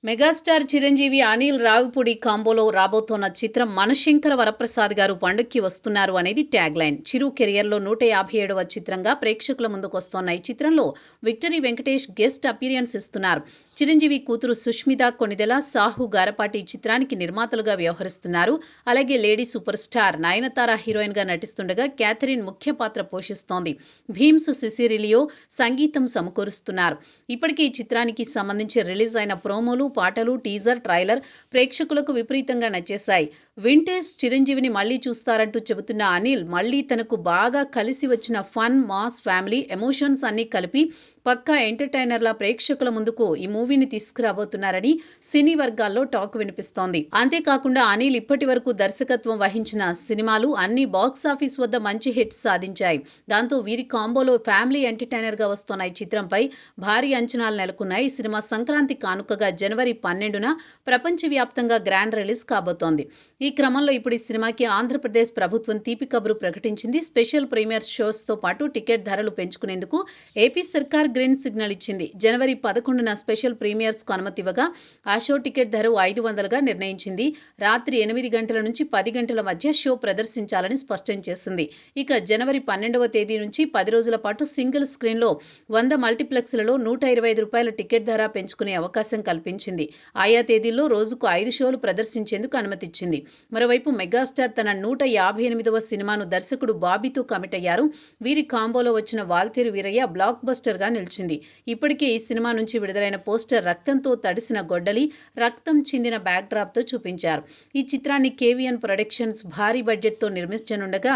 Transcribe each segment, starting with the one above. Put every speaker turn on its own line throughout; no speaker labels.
Megastar Chiranjeevi Anil Ravipudi కాంబోలో రాబోతోన్న చిత్రం మనశంకర వరప్రసాద్ గారు పండుక్కి వస్తున్నారు అనేది ట్యాగ్ లైన్. చిరు కెరియర్లో 157వ చిత్రంగా ప్రేక్షకుల ముందుకొస్తోన్న ఈ చిత్రంలో విక్టరీ వెంకటేష్ గెస్ట్ అపీరియన్స్ ఇస్తున్నారు. చిరంజీవి కూతురు సుష్మిత కొణిదెల, సాహు గారపాటి చిత్రానికి నిర్మాతలుగా వ్యవహరిస్తున్నారు. అలాగే lady super star Nayanthara heroine గా నటిస్తుండగా క్యాథరిన్ ముఖ్య పాత్ర పోషిస్తోంది. భీమ్స్ సిసిరిలియో సంగీతం సమకూరుస్తున్నారు. ఇప్పటికే ఈ చిత్రానికి సంబంధించి రిలీజ్ అయిన ప్రోమోలు, పాటలు, టీజర్, ట్రైలర్ ప్రేక్షకులకు విపరీతంగా నచ్చేశాయి. వింటేజ్ చిరంజీవిని మళ్లీ చూస్తారంటూ చెబుతున్న అనిల్ మళ్లీ తనకు బాగా కలిసి వచ్చిన ఫన్, మాస్, ఫ్యామిలీ ఎమోషన్స్ అన్నీ కలిపి పక్కా ఎంటర్టైనర్ల ప్రేక్షకుల ముందుకు ఈ మూవీని తీసుకురాబోతున్నారని సినీ వర్గాల్లో టాక్ వినిపిస్తోంది. అంతేకాకుండా అనిల్ ఇప్పటి వరకు దర్శకత్వం వహించిన సినిమాలు అన్ని బాక్సాఫీస్ వద్ద మంచి హిట్స్ సాధించాయి. దాంతో వీరి కాంబోలో ఫ్యామిలీ ఎంటర్టైనర్ గా వస్తున్న ఈ చిత్రంపై భారీ అంచనాలు నెలకొన్నాయి. ఈ సినిమా సంక్రాంతి కానుకగా జనవరి 12న ప్రపంచవ్యాప్తంగా గ్రాండ్ రిలీజ్ కాబోతోంది. ఈ క్రమంలో ఇప్పుడు ఈ సినిమాకి ఆంధ్రప్రదేశ్ ప్రభుత్వం తీపి కబురు ప్రకటించింది. స్పెషల్ ప్రీమియర్ షోస్ తో పాటు టికెట్ ధరలు పెంచుకునేందుకు ఏపీ సర్కార్ గ్రీన్ సిగ్నల్ ఇచ్చింది. జనవరి 11న స్పెషల్ ప్రీమియర్స్ కు అనుమతి ఇవ్వగా ఆ షో టికెట్ ధర 500గా నిర్ణయించింది. రాత్రి 8 గంటల నుంచి 10 గంటల మధ్య షో ప్రదర్శించాలని స్పష్టం చేసింది. ఇక జనవరి 12వ తేదీ నుంచి 10 రోజుల పాటు సింగిల్ స్క్రీన్ లో 100 మల్టీప్లెక్స్లలో ₹125 టికెట్ ధర పెంచుకునే అవకాశం కల్పించింది. ఆయా తేదీల్లో రోజుకు 5 షోలు ప్రదర్శించేందుకు అనుమతిచ్చింది. మరోవైపు మెగాస్టార్ తన 158వ సినిమాను దర్శకుడు బాబీతో కమిట్ అయ్యారు. వీరి కాంబోలో వచ్చిన వాల్తేరు వీరయ్య బ్లాక్ బస్టర్ గా నిలిచింది. ఇప్పటికే ఈ సినిమా నుంచి విడుదలైన పోస్టర్ రక్తంతో తడిసిన గొడ్డలి, రక్తం చిందిన బ్యాక్ డ్రాప్ తో చూపించారు. ఈ చిత్రాన్ని కేవీఎన్ ప్రొడక్షన్స్ భారీ బడ్జెట్ తో నిర్మించనుండగా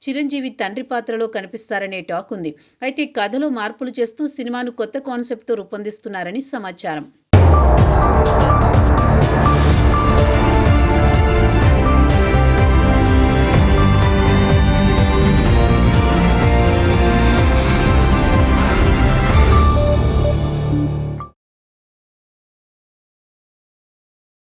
చిరంజీవి తండ్రి పాత్రలో కనిపిస్తారనే టాక్ ఉంది. అయితే కథలో మార్పులు చేస్తూ సినిమాను కొత్త కాన్సెప్ట్ తో రూపొందిస్తున్నారని సమాచారం.